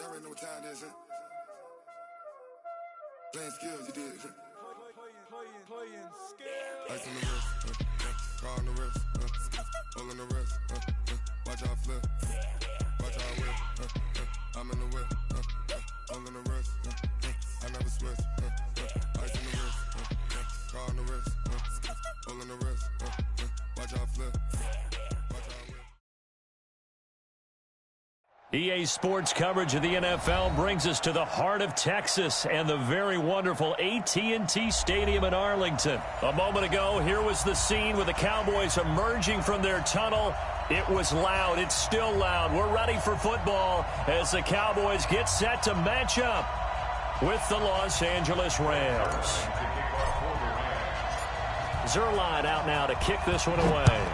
already know what time it is, huh? Playing skills, you did. Playing skills. Ice on the wrist, car on the wrist, hole in the wrist, watch out flip, watch out whip, I'm in the whip, hole in the wrist, I never switch, ice on the wrist, car on the wrist, hole in the wrist, watch out flip, watch out whip. EA Sports coverage of the NFL brings us to the heart of Texas and the very wonderful AT&T Stadium in Arlington. A moment ago, here was the scene with the Cowboys emerging from their tunnel. It was loud. It's still loud. We're ready for football as the Cowboys get set to match up with the Los Angeles Rams. Zerline out now to kick this one away.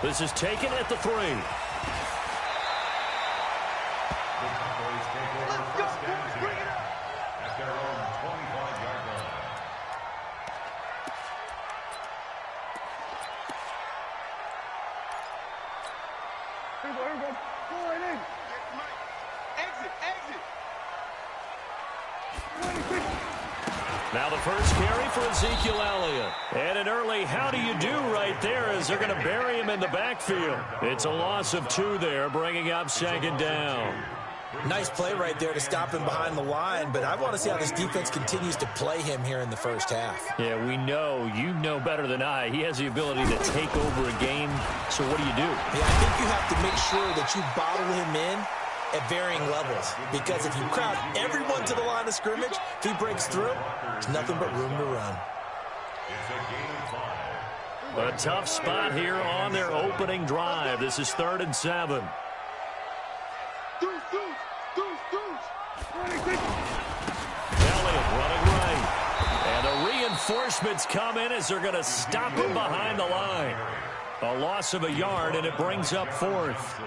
This is taken at the 3. Let's go, boys, bring it up. At their own 25-yard line. Here we go. Go right in. Exit. Now the first carry for Ezekiel Elliott. And an early how do you do right there as they're going to bury him in the backfield. It's a loss of 2 there, bringing up 2nd down. Nice play right there to stop him behind the line, but I want to see how this defense continues to play him here in the first half. Yeah, we know, you know better than I, he has the ability to take over a game. So what do you do? Yeah, I think you have to make sure that you bottle him in at varying levels, because if you crowd everyone to the line of scrimmage, if he breaks through, there's nothing but room to run. A tough spot here on their opening drive. This is 3rd and 7. Elliott running right. And the reinforcements come in as they're going to stop him behind the line. A loss of a yard, and it brings up 4th.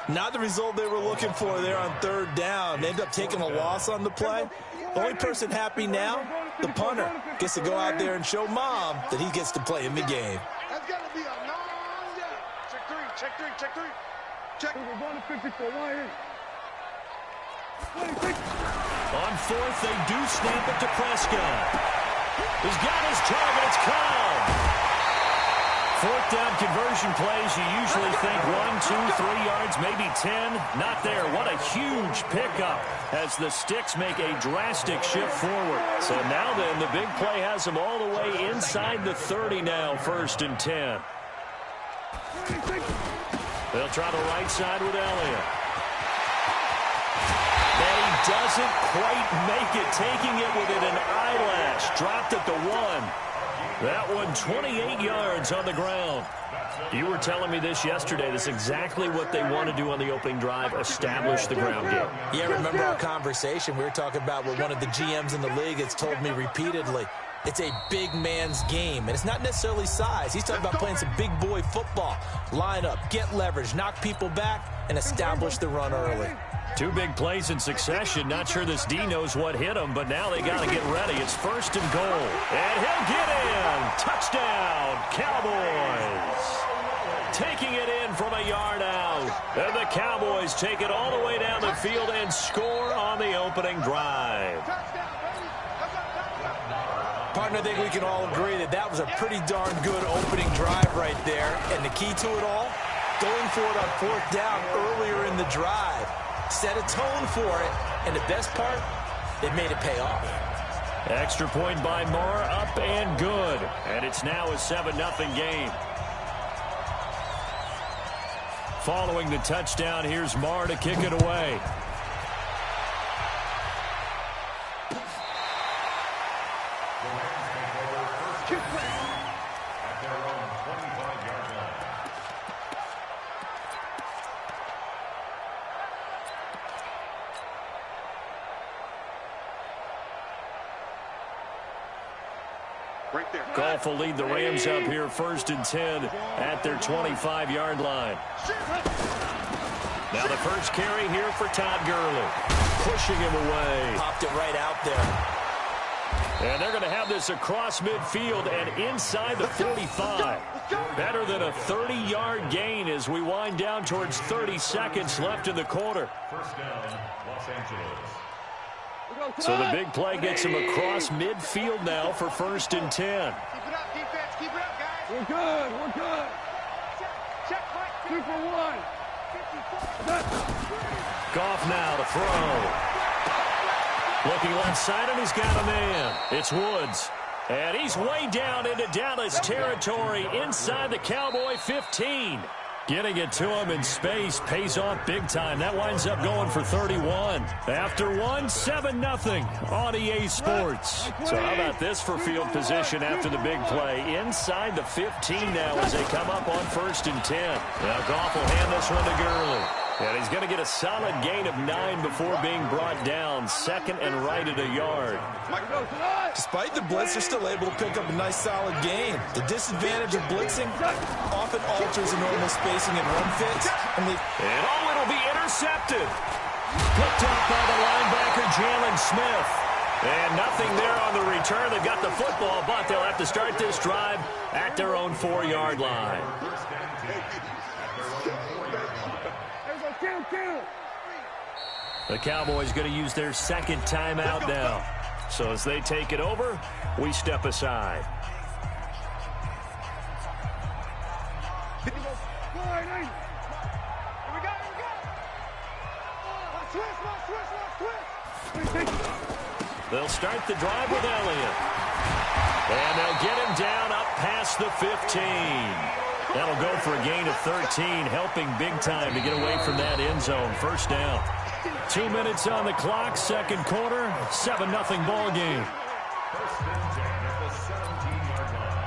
Not the result they were looking for there on 3rd down. They end up taking a loss on the play. The only person happy now, the punter, gets to go out there and show Mom that he gets to play in the game. That's got to be a long down. Check 3. Check. We're going to 54. On 4th, they do snap it to Prescott. He's got his target. It's caught. 4th down conversion plays, you usually think 1, 2, 3 yards, maybe 10. Not there. What a huge pickup as the Sticks make a drastic shift forward. So now then, the big play has them all the way inside the 30 now, 1st and 10. They'll try the right side with Elliott. And he doesn't quite make it, taking it within an eyelash. Dropped at the 1. That one 28 yards on the ground. You were telling me this yesterday. This is exactly what they want to do on the opening drive, establish the ground game. Yeah, remember our conversation? We were talking about what one of the GMs in the league has told me repeatedly. It's a big man's game, and it's not necessarily size. He's talking about playing some big boy football. Line up, get leverage, knock people back, and establish the run early. 2 big plays in succession. Not sure this D knows what hit him, but now they got to get ready. It's 1st and goal. And he'll get in. Touchdown, Cowboys. Taking it in from a yard out. And the Cowboys take it all the way down the field and score on the opening drive. Partner, I think we can all agree that that was a pretty darn good opening drive right there. And the key to it all, going for it on 4th down earlier in the drive. Set a tone for it, and the best part, it made it pay off. Extra point by Marr, up and good. And it's now a 7-0 game. Following the touchdown, here's Marr to kick it away. Goff will lead the Rams up here 1st and 10 at their 25-yard line. Now the first carry here for Todd Gurley. Pushing him away. Popped it right out there. And they're going to have this across midfield and inside the 45. Better than a 30-yard gain as we wind down towards 30 seconds left in the quarter. First down, Los Angeles. So the big play gets him across midfield now for 1st and 10. Keep it up, defense. Keep it up, guys. We're good. We're good. Check. 2 for 1. Goff now to throw. Looking left side, and he's got a man. It's Woods. And he's way down into Dallas territory inside the Cowboy 15. Getting it to him in space pays off big time. That winds up going for 31. After 7-0 on EA Sports. So how about this for field position after the big play? Inside the 15 now as they come up on 1st and 10. Now Goff will hand this one to Gurley. And he's going to get a solid gain of 9 before being brought down. 2nd and right at a yard. Despite the blitz, they're still able to pick up a nice solid gain. The disadvantage of blitzing often alters the normal spacing and run fits. And it'll be intercepted. Picked up by the linebacker, Jalen Smith. And nothing there on the return. They've got the football, but they'll have to start this drive at their own 4-yard line. The Cowboys going to use their 2nd timeout now. So as they take it over, we step aside. They'll start the drive with Elliott. And they'll get him down up past the 15. That'll go for a gain of 13, helping big time to get away from that end zone. 1st down. 2 minutes on the clock, 2nd quarter, 7-0 ball game. First and 10 at the 17-yard line.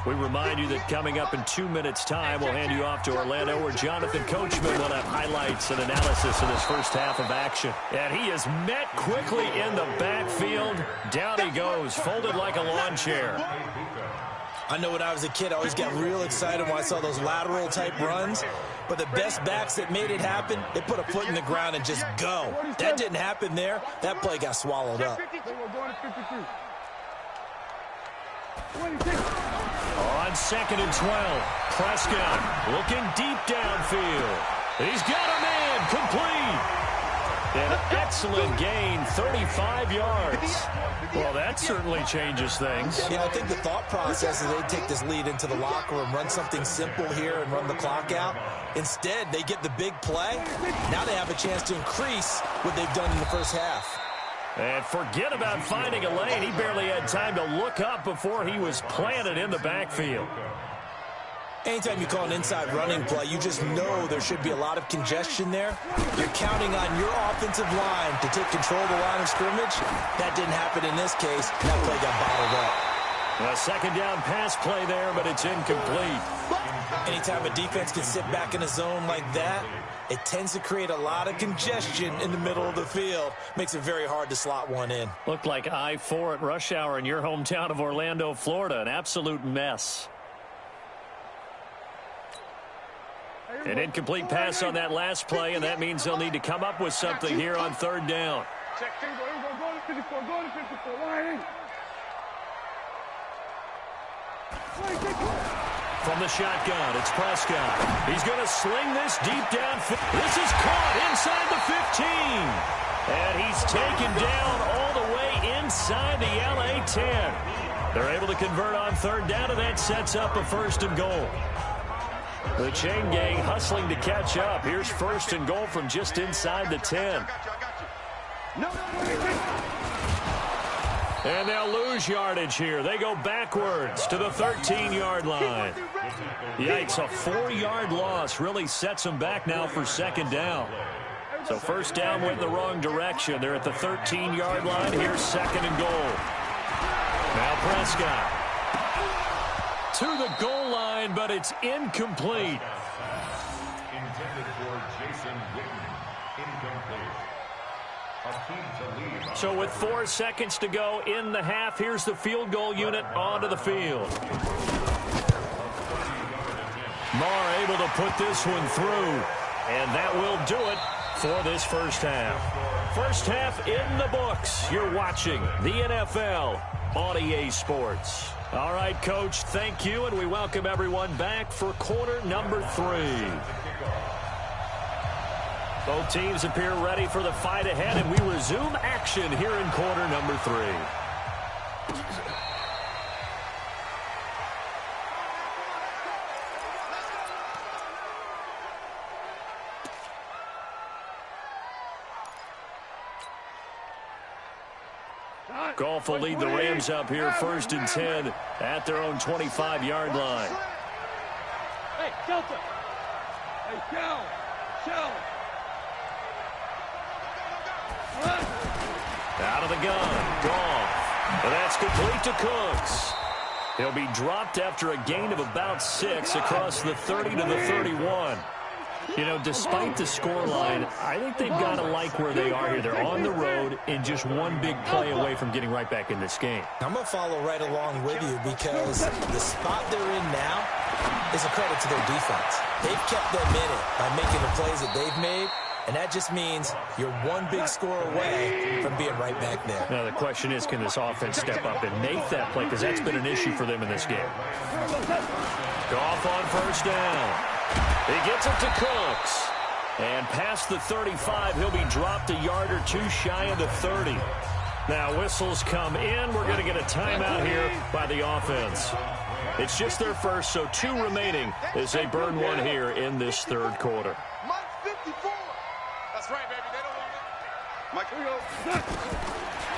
We remind you that coming up in 2 minutes' time, we'll hand you off to Orlando, where Jonathan Coachman will have highlights and analysis of this first half of action. And he is met quickly in the backfield. Down he goes, folded like a lawn chair. I know when I was a kid, I always got real excited when I saw those lateral-type runs. But the best backs that made it happen, they put a foot in the ground and just go. That didn't happen there. That play got swallowed up. On 2nd and 12, Prescott looking deep downfield. He's got a man, complete. An excellent gain, 35 yards. Well, that certainly changes things. Yeah, I think the thought process is they take this lead into the locker room, run something simple here and run the clock out. Instead, they get the big play. Now they have a chance to increase what they've done in the first half. And forget about finding a lane. He barely had time to look up before he was planted in the backfield. Anytime you call an inside running play, you just know there should be a lot of congestion there. You're counting on your offensive line to take control of the line of scrimmage. That didn't happen in this case. That play got bottled up. A 2nd down pass play there, but it's incomplete. Anytime a defense can sit back in a zone like that, it tends to create a lot of congestion in the middle of the field. Makes it very hard to slot one in. Looked like I-4 at rush hour in your hometown of Orlando, Florida. An absolute mess. An incomplete pass on that last play, and that means they'll need to come up with something here on 3rd down. From the shotgun, it's Prescott. He's going to sling this deep downfield. This is caught inside the 15. And he's taken down all the way inside the LA 10. They're able to convert on 3rd down, and that sets up a 1st and goal. The chain gang hustling to catch up. Here's 1st and goal from just inside the 10. And they'll lose yardage here. They go backwards to the 13-yard line. Yikes, a 4-yard loss really sets them back now for 2nd down. So 1st down went in the wrong direction. They're at the 13-yard line. Here's 2nd and goal. Now Prescott to the goal line, but it's incomplete. Intended for Jason Witten. Incomplete. So with 4 seconds to go in the half, here's the field goal unit onto the field. Marr able to put this one through, and that will do it for this first half. First half in the books. You're watching the NFL on EA Sports. All right, Coach, thank you, and we welcome everyone back for quarter number 3. Both teams appear ready for the fight ahead, and we resume action here in quarter number 3. Goff will lead the Rams up here, 1st and 10 at their own 25-yard line. Hey, Delta. Hey, Shell. Out of the gun, Goff. And that's complete to Cooks. He'll be dropped after a gain of about 6 across the 30 to the 31. You know, despite the scoreline, I think they've got to like where they are here. They're on the road and just one big play away from getting right back in this game. I'm going to follow right along with you because the spot they're in now is a credit to their defense. They've kept them in it by making the plays that they've made, and that just means you're one big score away from being right back there. Now, the question is, can this offense step up and make that play? Because that's been an issue for them in this game. Goff on 1st down. He gets it to Cooks. And past the 35, he'll be dropped a yard or 2 shy of the 30. Now, whistles come in. We're going to get a timeout here by the offense. It's just their first, so 2 remaining as they burn one here in this 3rd quarter. Mike 54. That's right, baby. They don't want it. Mike, here we go.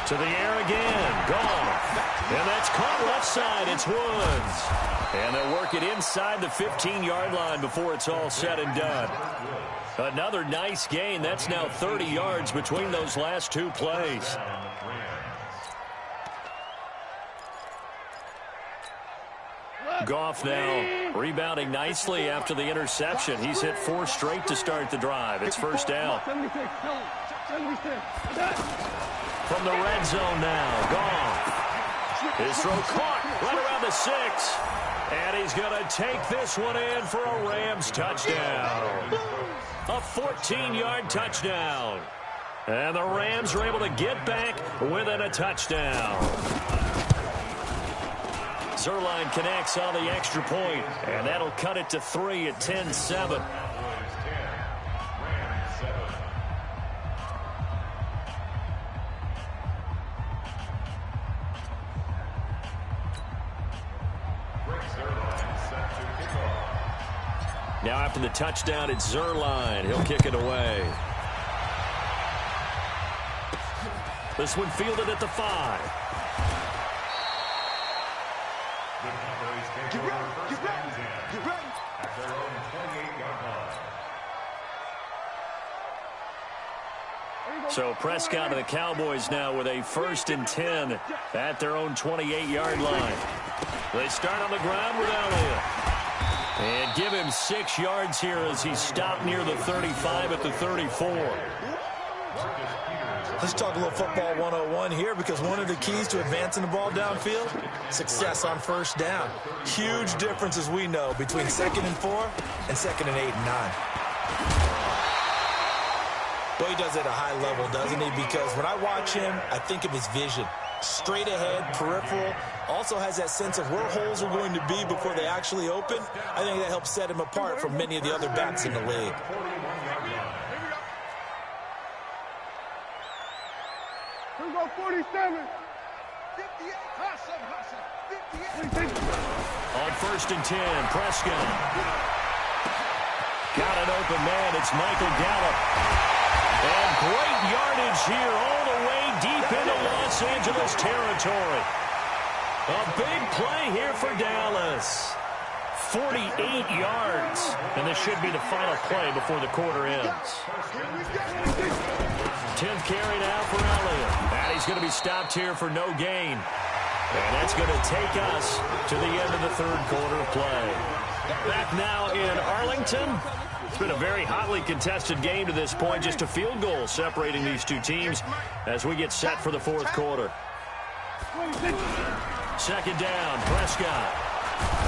To the air again. Goff. And that's caught left side. It's Woods. And they'll work it inside the 15-yard line before it's all said and done. Another nice gain. That's now 30 yards between those last 2 plays. Goff now rebounding nicely after the interception. He's hit 4 straight to start the drive. It's 1st down. From the red zone now, Goff. His throw caught right around the 6. And he's going to take this one in for a Rams touchdown. A 14-yard touchdown. And the Rams are able to get back within a touchdown. Zerline connects on the extra point, and that'll cut it to 3 at 10-7. Now after the touchdown, it's Zerline. He'll kick it away. This one fielded at the 5. Get ready. At their own 28-yard line. So Prescott and the Cowboys now with a 1st and 10 at their own 28-yard line. They start on the ground with Elliott. And give him 6 yards here as he's stopped near the 35 at the 34. Let's talk a little football 101 here, because one of the keys to advancing the ball downfield, success on 1st down. Huge difference, as we know, between 2nd and 4 and 2nd and 8 and 9. Well, he does it at a high level, doesn't he? Because when I watch him, I think of his vision. Straight ahead, peripheral, also has that sense of where holes are going to be before they actually open. I think that helps set him apart from many of the other backs in the league. Here we go, 47. 58. Hustle. 58. On 1st and 10, Prescott. Got an open man. It's Michael Gallup. And great yardage here all the way deep into Los Angeles territory. A big play here for Dallas. 48 yards. And this should be the final play before the quarter ends. 10th carry now for Elliott. And he's going to be stopped here for no gain. And that's going to take us to the end of the 3rd quarter of play. Back now in Arlington. It's been a very hotly contested game to this point. Just a field goal separating these 2 teams as we get set for the 4th quarter. 2nd down, Prescott.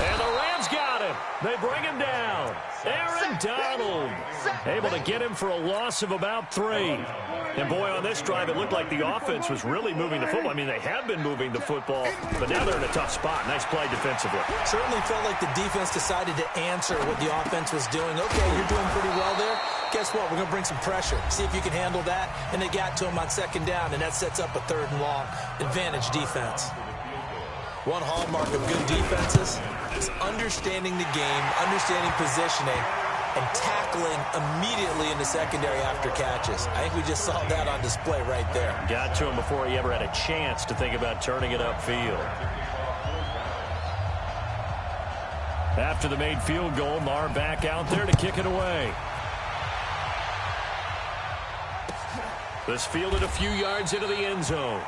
And the Rams got him. They bring him down. Aaron Donald able to get him for a loss of about 3. And, boy, on this drive, it looked like the offense was really moving the football. I mean, they have been moving the football, but now they're in a tough spot. Nice play defensively. Certainly felt like the defense decided to answer what the offense was doing. Okay, you're doing pretty well there. Guess what? We're going to bring some pressure. See if you can handle that. And they got to him on 2nd down, and that sets up a 3rd and long. Advantage defense. One hallmark of good defenses is understanding the game, understanding positioning, and tackling immediately in the secondary after catches. I think we just saw that on display right there. Got to him before he ever had a chance to think about turning it upfield. After the made field goal, Marr back out there to kick it away. This fielded a few yards into the end zone.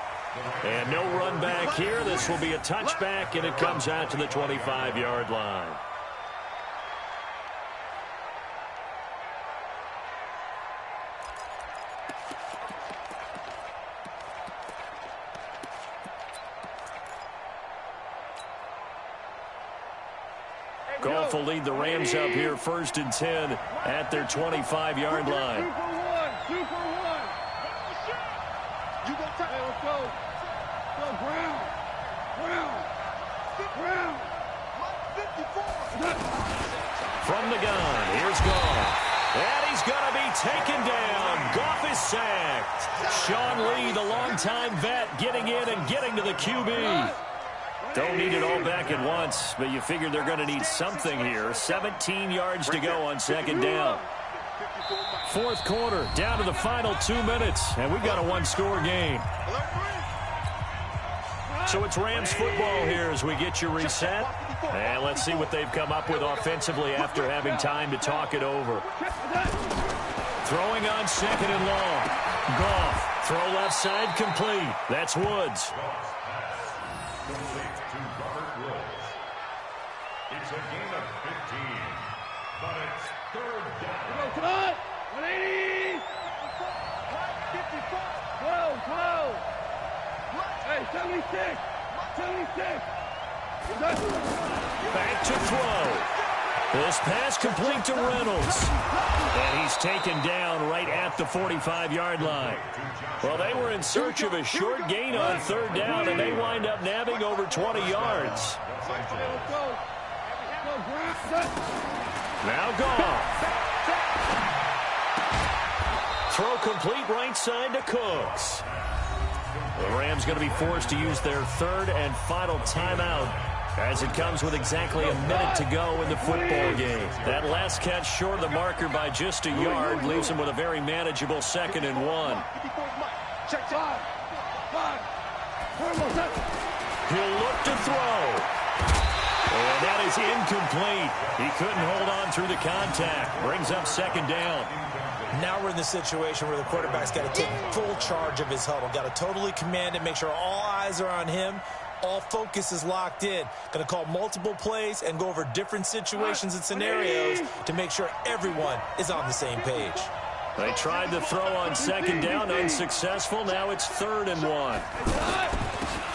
And no run back here. This will be a touchback, and it comes out to the 25-yard line. Goff will lead the Rams up here 1st and 10 at their 25-yard line. 2 for 1. 2 for 1. You go top. Hey, let's go. Go, Brown. From the gun, here's Goff. And he's going to be taken down. Goff is sacked. Sean Lee, the longtime vet, getting in and getting to the QB. Don't need it all back at once, but you figure they're going to need something here. 17 yards to go on 2nd down. 4th quarter, down to the final 2 minutes, and we've got a 1-score game. So it's Rams football here as we get you reset. And let's see what they've come up with offensively after having time to talk it over. Throwing on 2nd and long. Goff, throw left side complete. That's Woods. It's a gain of 15, but it's 3rd down. Come on. 180. 12. Hey, 76. Back to throw. This pass complete to Reynolds. And he's taken down right at the 45-yard line. Well, they were in search of a short gain on 3rd down, and they wind up nabbing over 20 yards. Now Goff. Throw complete right side to Cooks. The Rams going to be forced to use their 3rd and final timeout as it comes with exactly a minute to go in the football game. That last catch short of the marker by just a yard leaves him with a very manageable 2nd and 1. He'll look to throw. And that is incomplete. He couldn't hold on through the contact. Brings up 2nd down. Now we're in the situation where the quarterback's got to take full charge of his huddle. Got to totally command it, make sure all eyes are on him. All focus is locked in. Going to call multiple plays and go over different situations and scenarios to make sure everyone is on the same page. They tried to throw on 2nd down, unsuccessful. Now it's 3rd and 1.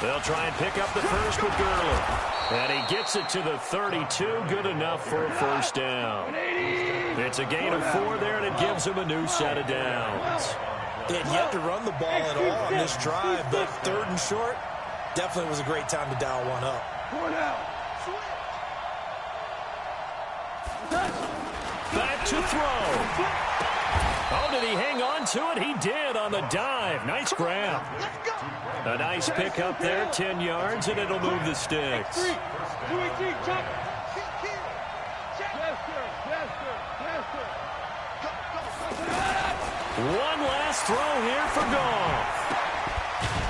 They'll try and pick up the first with Gurley. And he gets it to the 32. Good enough for a 1st down. It's a gain of 4 there, and it gives him a new set of downs. They had yet to run the ball at all on this drive, but 3rd and short definitely was a great time to dial one up. Back to throw. Oh, did he hang on to it? He did on the dive. Nice grab. A nice pick up there, 10 yards, and it'll move the sticks. One last throw here for Goff.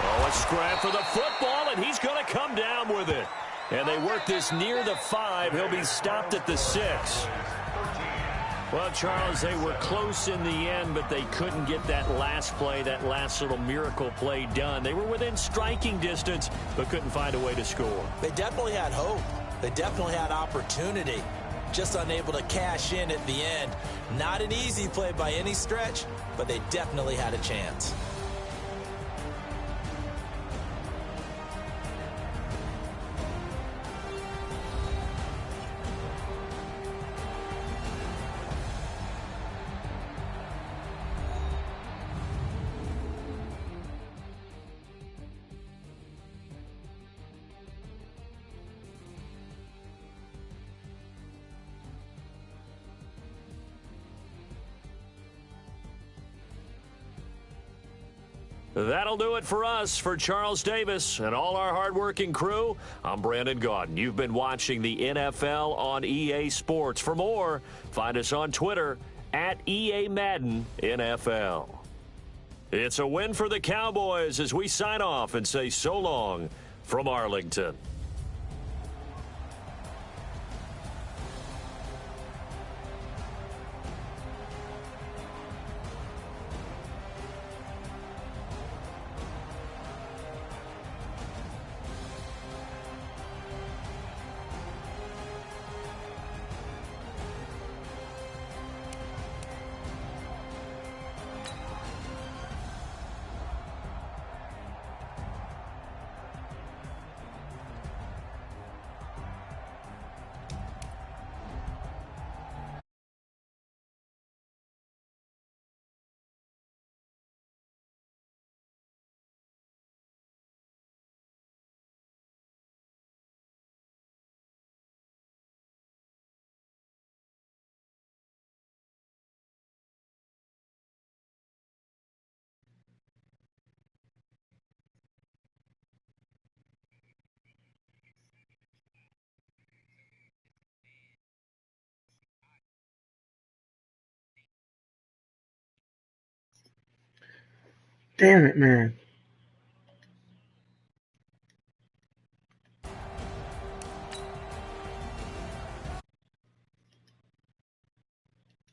Oh, a scrap for the football, and he's going to come down with it. And they work this near the 5. He'll be stopped at the 6. Well, Charles, they were close in the end, but they couldn't get that last play, that last little miracle play done. They were within striking distance, but couldn't find a way to score. They definitely had hope. They definitely had opportunity. Just unable to cash in at the end. Not an easy play by any stretch, but they definitely had a chance. That'll do it for us. For Charles Davis and all our hardworking crew, I'm Brandon Gaudin. You've been watching the NFL on EA Sports. For more, find us on Twitter at EA Madden NFL. It's a win for the Cowboys as we sign off and say so long from Arlington. Damn it, man.